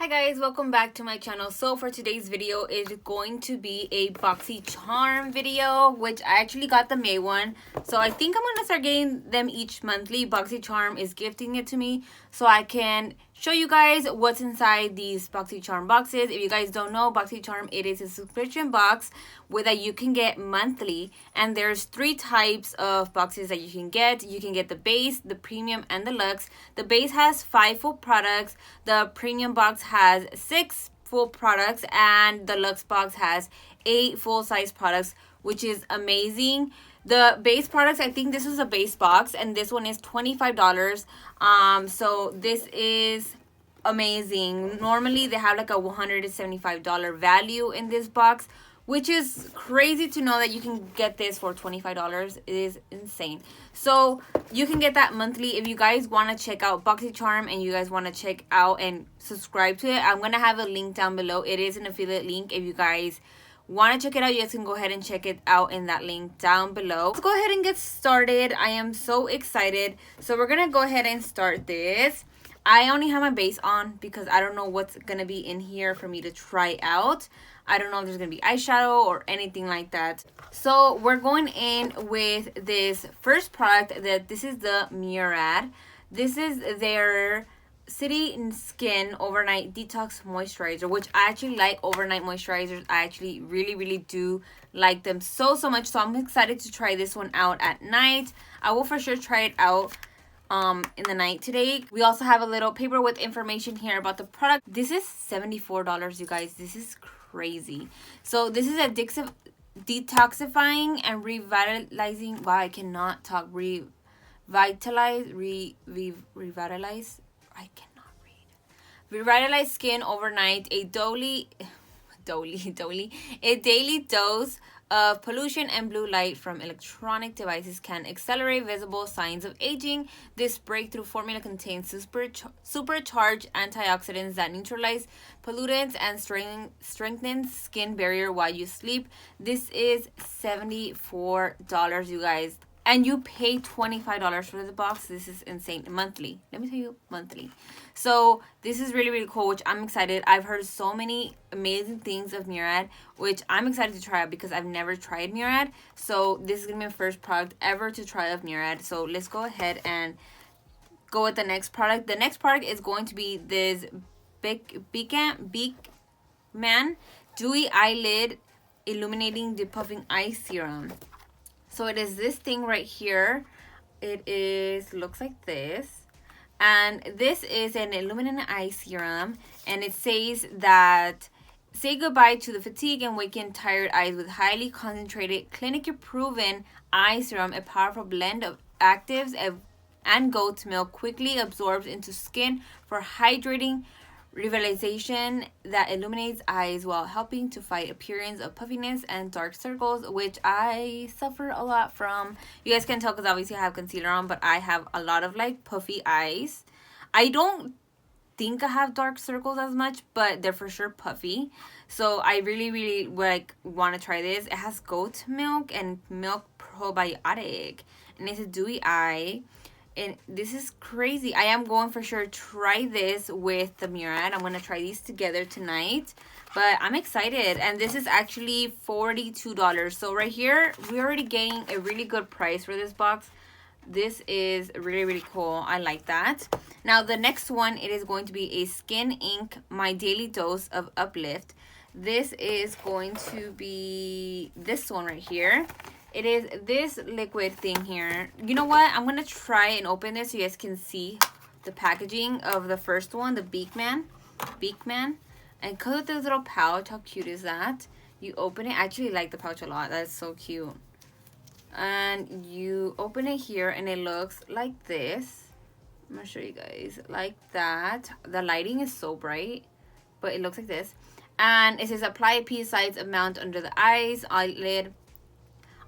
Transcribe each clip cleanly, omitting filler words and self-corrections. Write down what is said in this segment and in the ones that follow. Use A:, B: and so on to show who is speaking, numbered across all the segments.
A: Hi guys, welcome back to my channel. So for today's video is going to be a Boxy Charm video, which I actually got the May one. So I think I'm going to start getting them each monthly. Boxy Charm is gifting it to me so I can show you guys what's inside these Boxy Charm boxes. If you guys don't know, Boxy Charm, it is a subscription box that you can get monthly. And there's 3 types of boxes that you can get. You can get the base, the premium, and the luxe. The base has 5 full products. The premium box has 6 full products, and the luxe box has 8 full-size products, which is amazing. The base products, I think this is a base box, and this one is $25. So this is amazing. Normally they have like a $175 value in this box, which is crazy to know that you can get this for $25. It is insane. So you can get that monthly. If you guys want to check out Boxy Charm and you guys want to check out and subscribe to it, I'm going to have a link down below. It is an affiliate link. If you guys want to check it out, you guys can go ahead and check it out in that link down below. Let's go ahead and get started. I am so excited. So we're going to go ahead and start this. I only have my base on because I don't know what's going to be in here for me to try out. I don't know if there's going to be eyeshadow or anything like that. So we're going in with this first product. This is the Murad. This is their City Skin Overnight Detox Moisturizer, which I actually like overnight moisturizers. I actually really do like them so much. So I'm excited to try this one out at night. I will for sure try it out in the night today. We also have a little paper with information here about the product. This is $74, you guys. This is crazy. So this is detoxifying and revitalizing. Wow, I cannot talk. Revitalize. I cannot read. Revitalize skin overnight. A daily dose of pollution and blue light from electronic devices can accelerate visible signs of aging. This breakthrough formula contains supercharged antioxidants that neutralize pollutants and strengthen skin barrier while you sleep. This is $74, you guys. And you pay $25 for the box. This is insane. Monthly. Let me tell you, monthly. So this is really cool, which I'm excited. I've heard so many amazing things of Murad, which I'm excited to try out because I've never tried Murad. So this is going to be my first product ever to try of Murad. So let's go ahead and go with the next product. The next product is going to be this Beekman Dewy Eyelid Illuminating Depuffing Eye Serum. So it is this thing right here. Looks like this. And this is an illuminating eye serum. And it says that, say goodbye to the fatigue and waken tired eyes with highly concentrated, clinically proven eye serum. A powerful blend of actives and goat's milk quickly absorbs into skin for hydrating revitalization that illuminates eyes while helping to fight appearance of puffiness and dark circles, which I suffer a lot from. You guys can tell because obviously I have concealer on, but I have a lot of like puffy eyes. I don't think I have dark circles as much, but they're for sure puffy. So I really want to try this. It has goat milk and milk probiotic, and it's a dewy eye. And this is crazy. I am going for sure try this with the Murad. I'm going to try these together tonight. But I'm excited. And this is actually $42. So right here, we're already getting a really good price for this box. This is really cool. I like that. Now the next one, it is going to be a Skin Ink My Daily Dose of Uplift. This is going to be this one right here. It is this liquid thing here. You know what? I'm going to try and open this so you guys can see the packaging of the first one, the Beekman. And comes with this little pouch. How cute is that? You open it. I actually like the pouch a lot. That's so cute. And you open it here and it looks like this. I'm going to show you guys. Like that. The lighting is so bright, but it looks like this. And it says apply a pea-sized amount under the eyes, eyelid,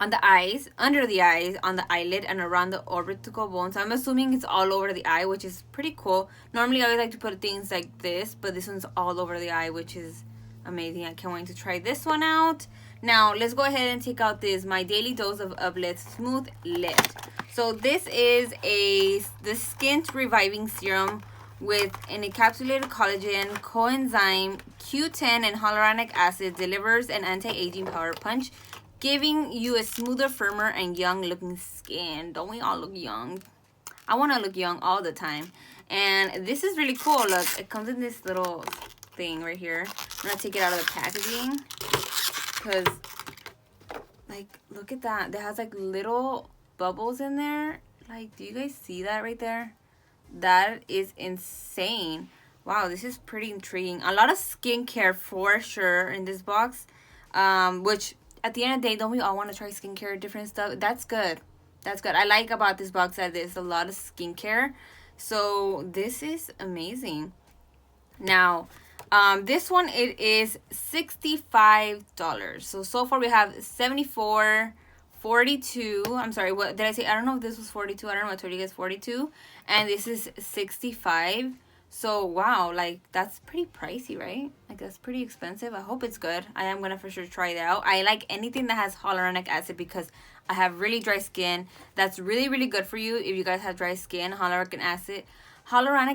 A: on the eyes, under the eyes, on the eyelid, and around the orbital bone. So I'm assuming it's all over the eye, which is pretty cool. Normally I always like to put things like this, but this one's all over the eye, which is amazing. I can't wait to try this one out. Now let's go ahead and take out this My Daily Dose of Uplift Smooth Lift. So this is the Skin Reviving Serum with an encapsulated collagen, coenzyme Q10, and hyaluronic acid, delivers an anti-aging power punch, giving you a smoother, firmer, and young-looking skin. Don't we all look young? I want to look young all the time. And this is really cool. Look, it comes in this little thing right here. I'm going to take it out of the packaging because, like, look at that. It has, like, little bubbles in there. Like, do you guys see that right there? That is insane. Wow, this is pretty intriguing. A lot of skincare for sure in this box. Which, at the end of the day, don't we all want to try skincare, different stuff? That's good. That's good. I like about this box that there's a lot of skincare. So this is amazing. Now, this one, it is $65. So far we have 74, 42. I'm sorry, what did I say? I don't know if this was 42. I don't know. I told you guys 42. And this is 65. So wow, like that's pretty pricey, right? Like that's pretty expensive. I hope it's good. I am gonna for sure try that out. I like anything that has hyaluronic acid because I have really dry skin. That's really, really good for you if you guys have dry skin. Hyaluronic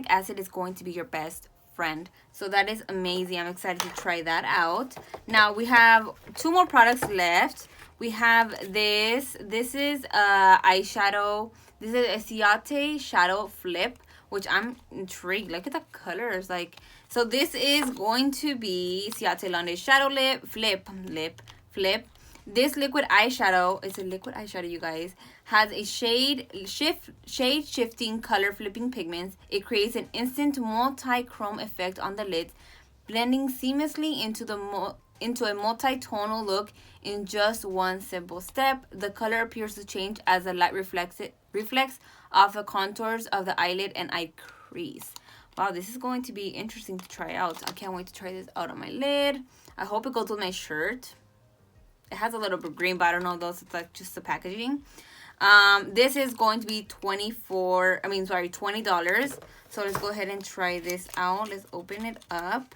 A: acid is going to be your best friend. So that is amazing. I'm excited to try that out. Now we have 2 more products left. We have this. This is eyeshadow. This is a Ciate Shadow Flip, which I'm intrigued. Look at the colors. Like, so this is going to be Ciate Lande Shadow Flip. This liquid eyeshadow, it's a liquid eyeshadow, you guys, has a shade shifting color flipping pigments. It creates an instant multi-chrome effect on the lids, blending seamlessly into a multi-tonal look in just one simple step. The color appears to change as the light reflects off the contours of the eyelid and eye crease. Wow, this is going to be interesting to try out. I can't wait to try this out on my lid. I hope it goes with my shirt. It has a little bit green, but I don't know those. It's like just the packaging. This is going to be $20. So let's go ahead and try this out. Let's open it up.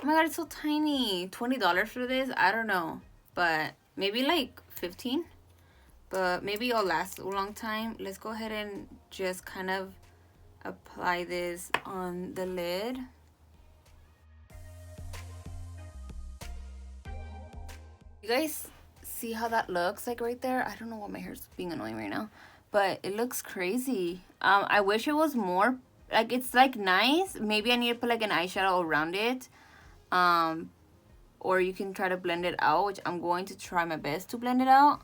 A: Oh my god, it's so tiny. $20 for this? I don't know. But maybe like 15. But maybe it'll last a long time. Let's go ahead and just kind of apply this on the lid. You guys see how that looks like right there? I don't know why my hair's being annoying right now, but it looks crazy. I wish it was more, like, it's like nice. Maybe I need to put like an eyeshadow around it, or you can try to blend it out, which I'm going to try my best to blend it out.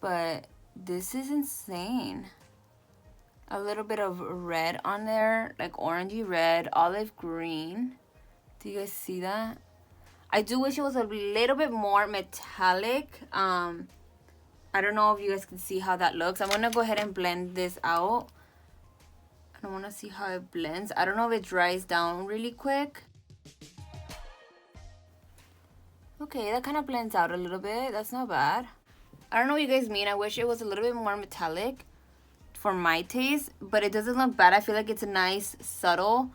A: But this is insane. A little bit of red on there, like orangey red, olive green. Do you guys see that? I do wish it was a little bit more metallic. I don't know if you guys can see how that looks. I'm going to go ahead and blend this out. I want to see how it blends. I don't know if it dries down really quick. Okay, that kind of blends out a little bit. That's not bad. I don't know what you guys mean. I wish it was a little bit more metallic for my taste, but it doesn't look bad. I feel like it's a nice, subtle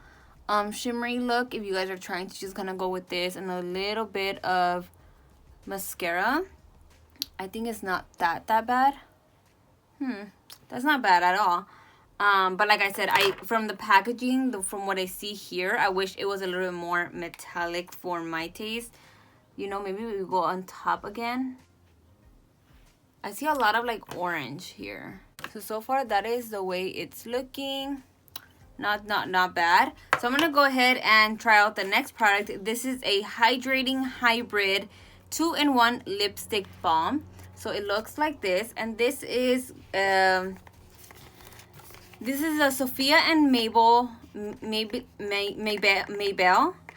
A: shimmery look if you guys are trying to just kind of go with this and a little bit of mascara. I think it's not that bad. That's not bad at all. But like I said, from the packaging, from what I see here, I wish it was a little bit more metallic for my taste. You know, maybe we go on top again. I see a lot of like orange here. So far that is the way it's looking. Not bad. So I'm gonna go ahead and try out the next product. This is a hydrating hybrid 2-in-1 lipstick balm. So it looks like this, and this is a Sophia and Maybell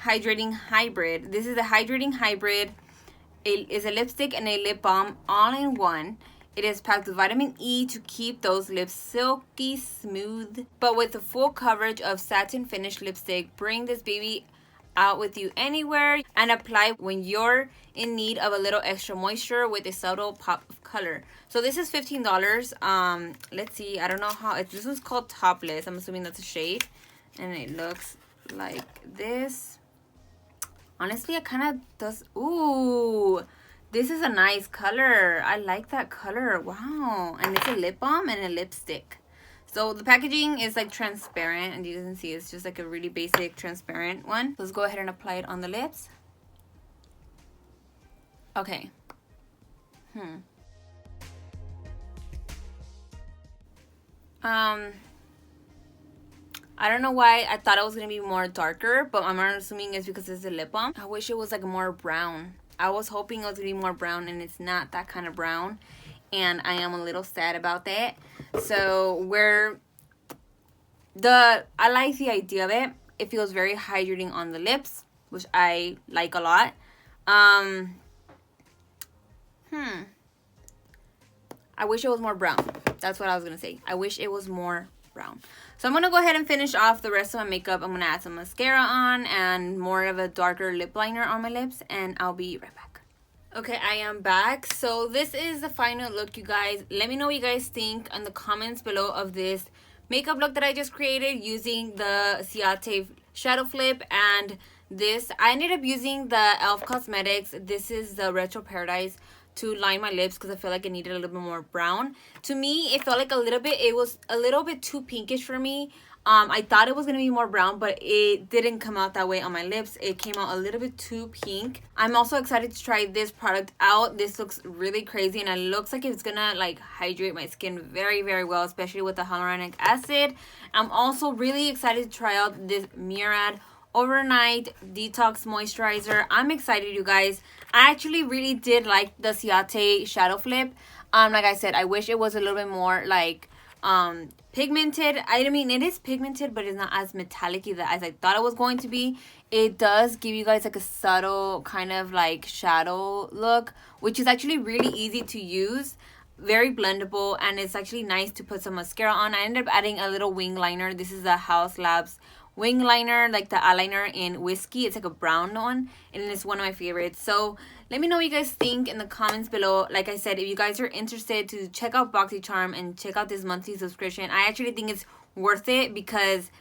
A: hydrating hybrid. This is a hydrating hybrid. It is a lipstick and a lip balm all in one. It is packed with vitamin E to keep those lips silky smooth, but with the full coverage of satin finish lipstick. Bring this baby out with you anywhere and apply when you're in need of a little extra moisture with a subtle pop of color. So this is $15. Let's see, I don't know how this was called Topless. I'm assuming that's a shade, and it looks like this. Honestly, it kind of does. Ooh, this is a nice color. I like that color. Wow. And it's a lip balm and a lipstick. So the packaging is like transparent, and you can see it's just like a really basic transparent one. Let's go ahead and apply it on the lips. Okay. I don't know why I thought it was gonna be more darker, but I'm assuming it's because it's a lip balm. I wish it was like more brown. I was hoping it was gonna be more brown, and it's not that kind of brown, and I am a little sad about that. So I like the idea of it. It feels very hydrating on the lips, which I like a lot. I wish it was more brown. That's what I was gonna say. I wish it was more brown. So I'm gonna go ahead and finish off the rest of my makeup. I'm gonna add some mascara on and more of a darker lip liner on my lips, and I'll be right back. Okay, I am back. So this is the final look, you guys. Let me know what you guys think in the comments below of this makeup look that I just created using the Ciate shadow flip and this. I ended up using the e.l.f. Cosmetics. This is the Retro Paradise to line my lips because I feel like it needed a little bit more brown. To me, it felt like it was a little bit too pinkish for me. I thought it was going to be more brown, but it didn't come out that way on my lips. It came out a little bit too pink. I'm also excited to try this product out. This looks really crazy, and it looks like it's going to like hydrate my skin very, very well, especially with the hyaluronic acid. I'm also really excited to try out this Murad Overnight Detox Moisturizer. I'm excited, you guys. I actually really did like the Ciate shadow flip. Like I said, I wish it was a little bit more like pigmented. I mean, it is pigmented, but it's not as metallic as I thought it was going to be. It does give you guys like a subtle kind of like shadow look, which is actually really easy to use, very blendable, and it's actually nice to put some mascara on. I ended up adding a little wing liner. This is the Haus Labs wing liner, like the eyeliner in Whiskey. It's like a brown one, and it's one of my favorites. So let me know what you guys think in the comments below. Like I said, if you guys are interested to check out Boxycharm and check out this monthly subscription, I actually think it's worth it because,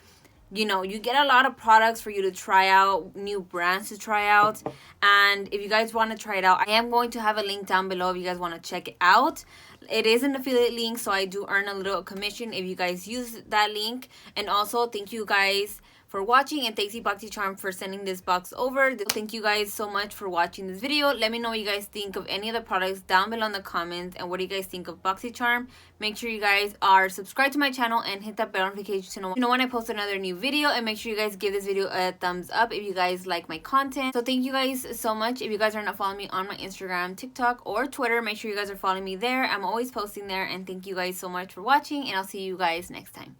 A: you know, you get a lot of products for you to try out, new brands to try out. And if you guys want to try it out, I am going to have a link down below if you guys want to check it out. It is an affiliate link, so I do earn a little commission if you guys use that link. And also, thank you guys for watching, and thanks to Boxycharm for sending this box over. Thank you guys so much for watching this video. Let me know what you guys think of any of the products down below in the comments, and what do you guys think of Boxycharm. Make sure you guys are subscribed to my channel and hit that bell notification to know when I post another new video, and make sure you guys give this video a thumbs up if you guys like my content. So thank you guys so much. If you guys are not following me on my Instagram, TikTok, or Twitter, make sure you guys are following me there. I'm always posting there, and thank you guys so much for watching, and I'll see you guys next time.